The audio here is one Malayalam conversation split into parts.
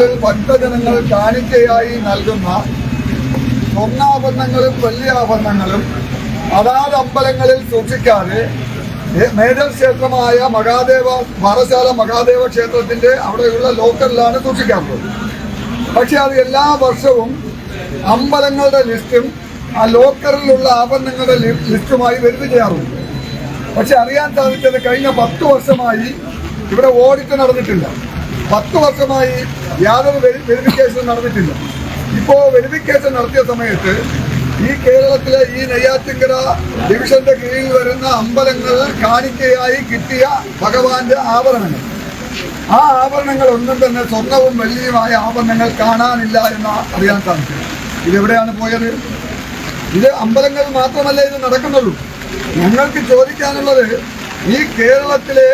അമ്പലങ്ങളിൽ ഭക്തജനങ്ങൾ കാണിക്കയായി നൽകുന്ന സ്വർണ്ണാഭരണങ്ങളും വെള്ളിയാഭരണങ്ങളും അതാത് അമ്പലങ്ങളിൽ സൂക്ഷിക്കാതെ മേജർ ക്ഷേത്രമായ പാറശാല മഹാദേവ ക്ഷേത്രത്തിന്റെ അവിടെയുള്ള ലോക്കറിലാണ് സൂക്ഷിക്കാറുള്ളത്. പക്ഷെ അത് എല്ലാ വർഷവും അമ്പലങ്ങളുടെ ലിസ്റ്റും ആ ലോക്കറിലുള്ള ആഭരണങ്ങളുടെ ലിസ്റ്റുമായി വെരിഫൈ ചെയ്യാറുണ്ട്. പക്ഷെ അറിയാൻ സാധിച്ചത് കഴിഞ്ഞ 10 വർഷമായി ഇവിടെ ഓഡിറ്റ് നടന്നിട്ടില്ല. 10 വർഷമായി യാതൊരു വെരിഫിക്കേഷൻ നടന്നിട്ടില്ല. ഇപ്പോൾ വെരിഫിക്കേഷൻ നടത്തിയ സമയത്ത് ഈ കേരളത്തിലെ ഈ നെയ്യാറ്റിൻകര ഡിവിഷന്റെ കീഴിൽ വരുന്ന അമ്പലങ്ങൾ കാണിക്കയായി കിട്ടിയ ഭഗവാന്റെ ആഭരണങ്ങൾ, ആ ആഭരണങ്ങൾ ഒന്നും തന്നെ സ്വർണവും വെള്ളിയുമായ ആഭരണങ്ങൾ കാണാനില്ല എന്ന് അറിയാൻ സാധിക്കും. ഇതെവിടെയാണ് പോയത്? ഇത് അമ്പലങ്ങൾ മാത്രമല്ല ഇത് നടക്കുന്നുള്ളൂ. ഞങ്ങൾക്ക് ചോദിക്കാനുള്ളത്, ഈ കേരളത്തിലെ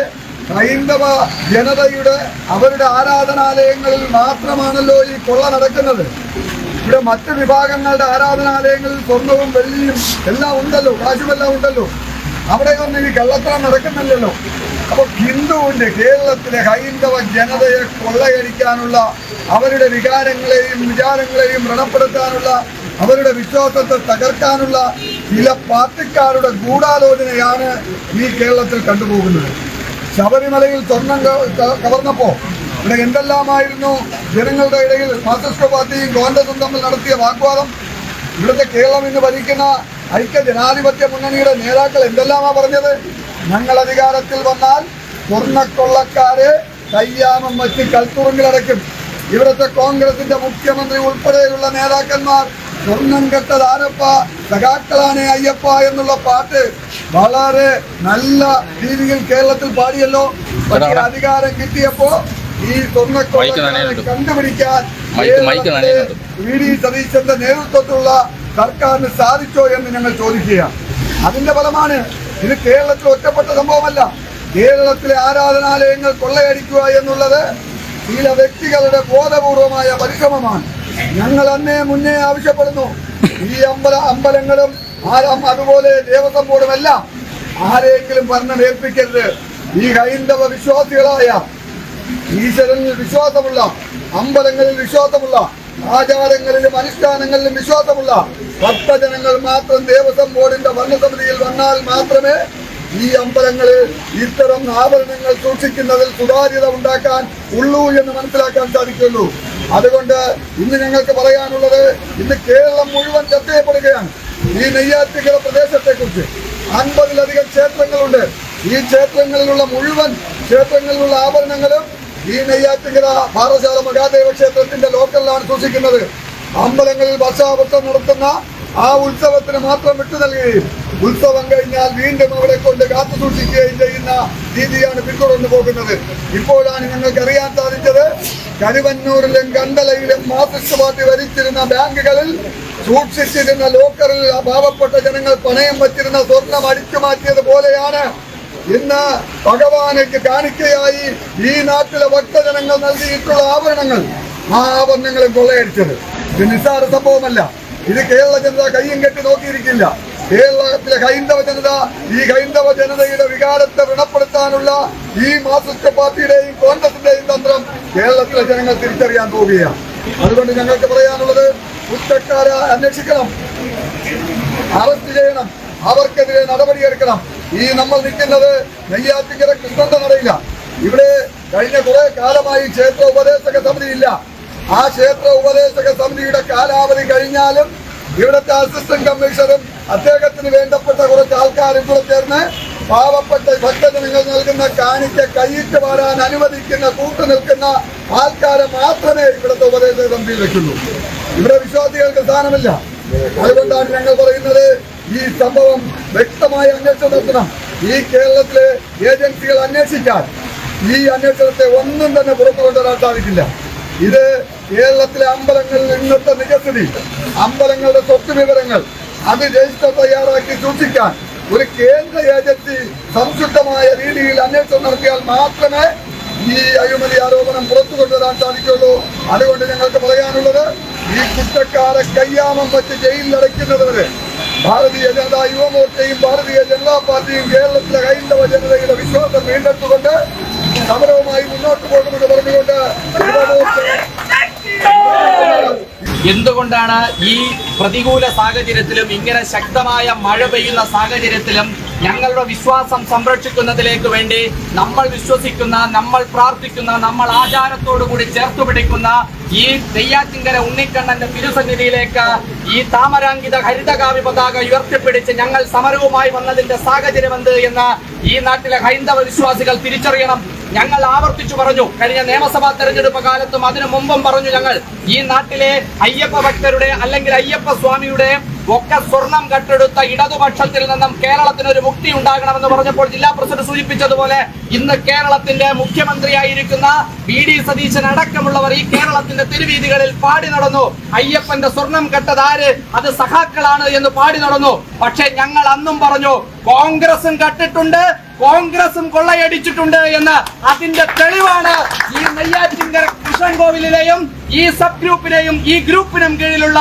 ഹൈന്ദവ ജനതയുടെ അവരുടെ ആരാധനാലയങ്ങളിൽ മാത്രമാണല്ലോ ഈ കൊള്ള നടക്കുന്നത്. ഇവിടെ മറ്റ് വിഭാഗങ്ങളുടെ ആരാധനാലയങ്ങളിൽ സ്വർണവും വെള്ളിയും എല്ലാം ഉണ്ടല്ലോ, കാശുമെല്ലാം ഉണ്ടല്ലോ. അവിടെയൊന്നും ഈ കള്ളത്തരം നടക്കുന്നില്ലല്ലോ. അപ്പോൾ ഹിന്ദുവിൻ്റെ കേരളത്തിലെ ഹൈന്ദവ ജനതയെ കൊള്ളയടിക്കാനുള്ള, അവരുടെ വികാരങ്ങളെയും വിചാരങ്ങളെയും വ്രണപ്പെടുത്താനുള്ള, അവരുടെ വിശ്വാസത്തെ തകർക്കാനുള്ള ചില പാർട്ടിക്കാരുടെ ഗൂഢാലോചനയാണ് ഈ കേരളത്തിൽ കണ്ടുപോകുന്നത്. ശബരിമലയിൽ സ്വർണം കവർന്നപ്പോൾ ഇവിടെ എന്തെല്ലാമായിരുന്നു ജനങ്ങളുടെ ഇടയിൽ മാർക്സിസ്റ്റ് പാർട്ടിയും കോൺഗ്രസും തമ്മിൽ നടത്തിയ വാഗ്വാദം. ഇവിടുത്തെ കേരളം ഇന്ന് ഭരിക്കുന്ന ഐക്യ ജനാധിപത്യ മുന്നണിയുടെ നേതാക്കൾ എന്തെല്ലാമാണ് പറഞ്ഞത്? ഞങ്ങൾ അധികാരത്തിൽ വന്നാൽ സ്വർണ്ണക്കൊള്ളക്കാരെ കയ്യാമം വച്ച് കൽത്തുറുങ്കിലടയ്ക്കും. ഇവിടുത്തെ കോൺഗ്രസിന്റെ മുഖ്യമന്ത്രി ഉൾപ്പെടെയുള്ള നേതാക്കന്മാർ സ്വർണം കെട്ടതാരപ്പ സഖാക്കളാണ് അയ്യപ്പ എന്നുള്ള പാട്ട് വളരെ നല്ല രീതിയിൽ കേരളത്തിൽ പാടിയല്ലോ. പക്ഷേ അധികാരം കിട്ടിയപ്പോ ഈ സ്വർണ്ണക്കൊള്ളക്കാരെ കണ്ടുപിടിക്കാൻ വി ഡി സതീശന്റെ നേതൃത്വത്തിലുള്ള സർക്കാരിന് സാധിച്ചോ എന്ന് ഞങ്ങൾ ചോദിക്കുകയാണ്. അതിന്റെ ഫലമാണ് ഇത്. കേരളത്തിൽ ഒറ്റപ്പെട്ട സംഭവമല്ല. കേരളത്തിലെ ആരാധനാലയങ്ങൾ കൊള്ളയടിക്കുക എന്നുള്ളത് ചില വ്യക്തികളുടെ ബോധപൂർവമായ പരിശ്രമമാണ്. ഞങ്ങൾ മുന്നേ ആവശ്യപ്പെടുന്നു, ഈ അമ്പലങ്ങളും അതുപോലെ ദേവസ്വം ബോർഡും എല്ലാം ആരെങ്കിലും ഭരണം ഏൽപ്പിക്കരുത്. ഈ ഹൈന്ദവ വിശ്വാസികളായ, ഈശ്വരനിൽ വിശ്വാസമുള്ള, അമ്പലങ്ങളിൽ വിശ്വാസമുള്ള, ആചാരങ്ങളിലും അനുഷ്ഠാനങ്ങളിലും വിശ്വാസമുള്ള ഭക്തജനങ്ങൾ മാത്രം ദേവസ്വം ബോർഡിന്റെ ഭരണസമിതിയിൽ വന്നാൽ മാത്രമേ ഈ അമ്പലങ്ങളിൽ ഇത്തരം ആഭരണങ്ങൾ സൂക്ഷിക്കുന്നതിൽ സുതാര്യത ഉണ്ടാക്കാൻ ഉള്ളൂ എന്ന് മനസ്സിലാക്കാൻ സാധിക്കുള്ളൂ. അതുകൊണ്ട് ഇന്ന് ഞങ്ങൾക്ക് പറയാനുള്ളത്, ഇന്ന് കേരളം മുഴുവൻ ചർച്ച ചെയ്യപ്പെടുകയാണ് ഈ നെയ്യാറ്റിൻകര പ്രദേശത്തെക്കുറിച്ച്. 50-ലധികം ക്ഷേത്രങ്ങളുണ്ട്. ഈ ക്ഷേത്രങ്ങളിലുള്ള മുഴുവൻ ക്ഷേത്രങ്ങളിലുള്ള ആഭരണങ്ങളും ഈ നെയ്യാറ്റിൻകര പാറശാല മഹാദേവ ക്ഷേത്രത്തിന്റെ ലോക്കലിലാണ് സൂക്ഷിക്കുന്നത്. അമ്പലങ്ങളിൽ വർഷാവർഷം നടത്തുന്ന ആ ഉത്സവത്തിന് മാത്രം വിട്ടു നൽകുകയും ഉത്സവം കഴിഞ്ഞാൽ വീണ്ടും അവിടെ കൊണ്ട് കാത്തു സൂക്ഷിക്കുകയും ചെയ്യുന്ന രീതിയാണ് പിന്തുടർന്നു പോകുന്നത്. ഇപ്പോഴാണ് ഞങ്ങൾക്ക് അറിയാൻ സാധിച്ചത്, കരുവന്നൂരിലും കണ്ടലയിലും മാർക്സിസ്റ്റ് പാർട്ടി ഭരിച്ചിരുന്ന ബാങ്കുകളിൽ സൂക്ഷിച്ചിരുന്ന ലോക്കറിൽ പാവപ്പെട്ട ജനങ്ങൾ പണയം വച്ചിരുന്ന സ്വർണം അടിച്ചു മാറ്റിയത് പോലെയാണ് ഇന്ന് ഭഗവാനയ്ക്ക് കാണിക്കയായി ഈ നാട്ടിലെ ഭക്തജനങ്ങൾ നൽകിയിട്ടുള്ള ആഭരണങ്ങൾ, ആ ആഭരണങ്ങളും കൊള്ളയടിച്ചത്. ഇത് നിസ്സാര സംഭവമല്ല. ഇത് കേരള ജനത കയ്യും കെട്ടി നോക്കിയിരിക്കില്ല. കേരളത്തിലെ ഹൈന്ദവ ജനത, ഈ ഹൈന്ദവ ജനതയുടെ വികാരത്തെ വ്രണപ്പെടുത്താനുള്ള ഈ മാർക്സിസ്റ്റ് പാർട്ടിയുടെയും കോൺഗ്രസിന്റെയും തന്ത്രം കേരളത്തിലെ ജനങ്ങൾ തിരിച്ചറിയാൻ പോവുകയാണ്. അതുകൊണ്ട് ഞങ്ങൾക്ക് പറയാനുള്ളത്, കുറ്റക്കാരെ അന്വേഷിക്കണം, അറസ്റ്റ് ചെയ്യണം, അവർക്കെതിരെ നടപടിയെടുക്കണം. ഈ നമ്മൾ നിൽക്കുന്നത് നെയ്യാറ്റിൻകര കൃഷ്ണന്റെ നടയില്ല. ഇവിടെ കഴിഞ്ഞ കുറെ കാലമായി ക്ഷേത്ര ഉപദേശക സമിതി ഇല്ല. ആ ക്ഷേത്ര ഉപദേശക സമിതിയുടെ കാലാവധി കഴിഞ്ഞാലും ഇവിടുത്തെ അസിസ്റ്റന്റ് കമ്മീഷണറും അദ്ദേഹത്തിന് വേണ്ടപ്പെട്ട കുറച്ച് ആൾക്കാരും കൂടെ ചേർന്ന് പാവപ്പെട്ട ഭക്തജനങ്ങൾ നൽകുന്ന കാണിക്ക കൈയിട്ട് വാരാൻ അനുവദിക്കുന്ന, കൂട്ടുനിൽക്കുന്ന ആൾക്കാരെ മാത്രമേ ഇവിടുത്തെ ഉപദേശക സമിതിയിൽ വെക്കുള്ളൂ. ഇവിടെ വിശ്വാസികൾക്ക് സ്ഥാനമില്ല. അതുകൊണ്ടാണ് ഞങ്ങൾ പറയുന്നത്, ഈ സംഭവം വ്യക്തമായ അന്വേഷണം നടത്തണം. ഈ കേരളത്തിലെ ഏജൻസികൾ അന്വേഷിക്കാൻ ഈ അന്വേഷണത്തെ ഒന്നും തന്നെ പുറത്തു കൊണ്ടുവരാൻ സാധിക്കില്ല. ഇത് കേരളത്തിലെ അമ്പലങ്ങളിൽ ഇന്നത്തെ നിജസ്ഥിതി, അമ്പലങ്ങളുടെ സ്വത്ത് വിവരങ്ങൾ അത് രജിസ്റ്റർ തയ്യാറാക്കി സൂക്ഷിക്കാൻ ഒരു കേന്ദ്ര ഏജൻസി സംശുദ്ധമായ രീതിയിൽ അന്വേഷണം നടത്തിയാൽ മാത്രമേ ഈ അഴിമതി ആരോപണം പുറത്തു കൊണ്ടുവരാൻ സാധിക്കുള്ളൂ. അതുകൊണ്ട് ഞങ്ങൾക്ക് പറയാനുള്ളത്, ഈ കുറ്റക്കാരെ കയ്യാമം വെച്ച് ജയിലിലടയ്ക്കുന്നതുവരെ ഭാരതീയ ജനതാ യുവമോർച്ചയും ഭാരതീയ ജനതാ പാർട്ടിയും കേരളത്തിലെ ഹൈന്ദവ ജനതയുടെ വിശ്വാസം വീണ്ടെടുത്തുകൊണ്ട് സമരവുമായി മുന്നോട്ട് പോകുമെന്ന് പറഞ്ഞുകൊണ്ട് എന്തുകൊണ്ടാണ് ഈ പ്രതികൂല സാഹചര്യത്തിലും ഇങ്ങനെ ശക്തമായ മഴ പെയ്യുന്ന സാഹചര്യത്തിലും ഞങ്ങളുടെ വിശ്വാസം സംരക്ഷിക്കുന്നതിലേക്ക് വേണ്ടി നമ്മൾ വിശ്വസിക്കുന്ന, നമ്മൾ പ്രാർത്ഥിക്കുന്ന, നമ്മൾ ആചാരത്തോടു കൂടി ചേർത്തു പിടിക്കുന്ന ഈ നെയ്യാറ്റിൻകര ഉണ്ണിക്കണ്ണന്റെ തിരുസന്നിധിയിലേക്ക് ഈ താമരാങ്കിത ഹരിതകാവ്യ പതാക ഉയർത്തിപ്പിടിച്ച് ഞങ്ങൾ സമരവുമായി വന്നതിന്റെ സാഹചര്യം എന്ത് എന്ന് ഈ നാട്ടിലെ ഹൈന്ദവ വിശ്വാസികൾ തിരിച്ചറിയണം. ഞങ്ങൾ ആവർത്തിച്ചു പറഞ്ഞു, കഴിഞ്ഞ നിയമസഭാ തെരഞ്ഞെടുപ്പ് കാലത്തും അതിനു മുമ്പും പറഞ്ഞു, ഞങ്ങൾ ഈ നാട്ടിലെ അയ്യപ്പ ഭക്തരുടെ അല്ലെങ്കിൽ അയ്യപ്പ സ്വാമിയുടെ ഒക്കെ സ്വർണം കട്ടെടുത്ത ഇടതുപക്ഷത്തിൽ നിന്നും കേരളത്തിനൊരു മുക്തി ഉണ്ടാകണമെന്ന് പറഞ്ഞപ്പോൾ ജില്ലാ പ്രസിഡന്റ് സൂചിപ്പിച്ചതുപോലെ ഇന്ന് കേരളത്തിന്റെ മുഖ്യമന്ത്രിയായിരിക്കുന്ന വി.ഡി. സതീശൻ അടക്കമുള്ളവർ ഈ കേരളത്തിന്റെ തെരുവീതികളിൽ പാടി നടന്നു. അയ്യപ്പന്റെ സ്വർണം കട്ടതാര്, അത് സഖാക്കളാണ് എന്ന് പാടി നടന്നു. പക്ഷെ ഞങ്ങൾ അന്നും പറഞ്ഞു, കോൺഗ്രസും കട്ടിട്ടുണ്ട്, കോൺഗ്രസും കൊള്ളയടിച്ചിട്ടുണ്ട് എന്ന്. അതിന്റെ തെളിവാണ് ഈ നെയ്യാറ്റിൻകര കൃഷ്ണൻകോവിലെയും ഈ സബ് ഗ്രൂപ്പിനെയും ഈ ഗ്രൂപ്പിനും കീഴിലുള്ള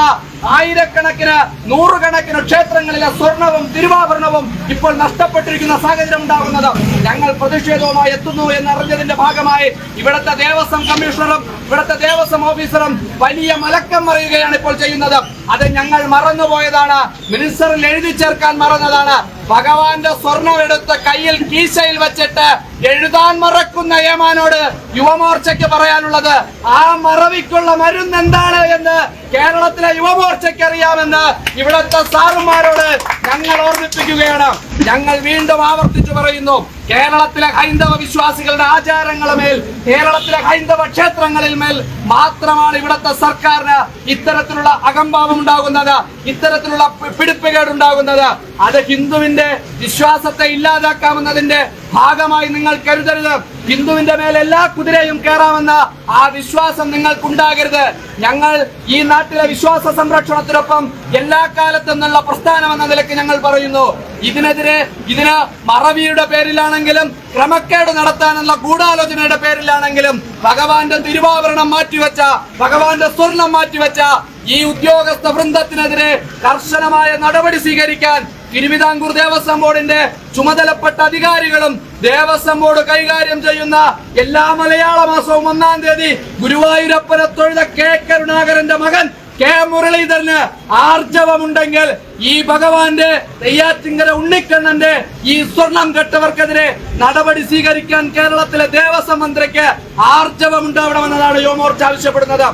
ആയിരക്കണക്കിന് നൂറുകണക്കിന് ക്ഷേത്രങ്ങളിലെ സ്വർണവും തിരുവാഭരണവും ഇപ്പോൾ നഷ്ടപ്പെട്ടിരിക്കുന്ന സാഹചര്യം ഉണ്ടാകുന്നത്. ഞങ്ങൾ പ്രതിഷേധവുമായി എത്തുന്നു എന്നറിഞ്ഞതിന്റെ ഭാഗമായി ഇവിടുത്തെ ദേവസ്വം കമ്മീഷണറും ഇവിടുത്തെ ദേവസ്വം ഓഫീസറും വലിയ മലക്കം മറിയുകയാണ് ഇപ്പോൾ ചെയ്യുന്നത്. അത് ഞങ്ങൾ മറന്നുപോയതാണ്, മിനിസ്റ്ററിൽ എഴുതി ചേർക്കാൻ മറന്നതാണ്. ഭഗവാന്റെ സ്വർണം എടുത്ത് കയ്യിൽ കീശയിൽ വെച്ചിട്ട് എഴുതാൻ മറക്കുന്ന ഏമാനോട് യുവമോർച്ചയ്ക്ക് പറയാനുള്ളത്, ആ മറവിക്കുള്ള മരുന്ന് എന്താണ് എന്ന് കേരളത്തിലെ യുവമോർച്ചയ്ക്ക് അറിയാമെന്ന് ഇവിടുത്തെ സാറുമാരോട് ഞങ്ങൾ ഓർമ്മിപ്പിക്കുകയാണ്. ഞങ്ങൾ വീണ്ടും ആവർത്തിച്ചു പറയുന്നു, കേരളത്തിലെ ഹൈന്ദവ വിശ്വാസികളുടെ ആചാരങ്ങളുമേൽ, കേരളത്തിലെ ഹൈന്ദവ ക്ഷേത്രങ്ങളിൽ മേൽ മാത്രമാണ് ഇവിടുത്തെ സർക്കാരിന് ഇത്തരത്തിലുള്ള അകംഭാവം ഉണ്ടാകുന്നത്, ഇത്തരത്തിലുള്ള പിടിപ്പുകേടുണ്ടാകുന്നത്. അത് ഹിന്ദുവിന്റെ വിശ്വാസത്തെ ഇല്ലാതാക്കാമെന്നതിന്റെ ഭാഗമായി നിങ്ങൾ കരുതരുത്. ഹിന്ദുവിന്റെ മേൽ എല്ലാ കുതിരയും കയറാമെന്ന ആ വിശ്വാസം നിങ്ങൾക്കുണ്ടാകരുത്. ഞങ്ങൾ ഈ നാട്ടിലെ വിശ്വാസ സംരക്ഷണത്തിനൊപ്പം എല്ലാ കാലത്തും നിന്നുള്ള പ്രസ്ഥാനം എന്ന നിലയ്ക്ക് ഞങ്ങൾ പറയുന്നു, ഇതിന് മറവിയുടെ പേരിലാണെങ്കിലും ക്രമക്കേട് നടത്താനുള്ള ഗൂഢാലോചനയുടെ പേരിലാണെങ്കിലും ഭഗവാന്റെ തിരുവാഭരണം മാറ്റിവെച്ച, ഭഗവാന്റെ സ്വർണം മാറ്റിവെച്ച ഈ ഉദ്യോഗസ്ഥ വൃന്ദത്തിനെതിരെ കർശനമായ നടപടി സ്വീകരിക്കാൻ തിരുവിതാംകൂർ ദേവസ്വം ബോർഡിന്റെ ചുമതലപ്പെട്ട അധികാരികളും ദേവസ്വം ബോർഡ് കൈകാര്യം ചെയ്യുന്ന എല്ലാ മലയാള മാസവും 1-ാം തീയതി ഗുരുവായൂരപ്പനെ തൊഴുത കെ കരുണാകരന്റെ മകൻ കെ മുരളീധരന് ആർജവമുണ്ടെങ്കിൽ ഈ ഭഗവാന്റെ നെയ്യാറ്റിൻകര ഉണ്ണിക്കണ്ണന്റെ ഈ സ്വർണം കെട്ടവർക്കെതിരെ നടപടി സ്വീകരിക്കാൻ കേരളത്തിലെ ദേവസ്വം മന്ത്രിക്ക് ആർജവമുണ്ടാവണമെന്നതാണ് യുവമോർച്ച ആവശ്യപ്പെടുന്നത്.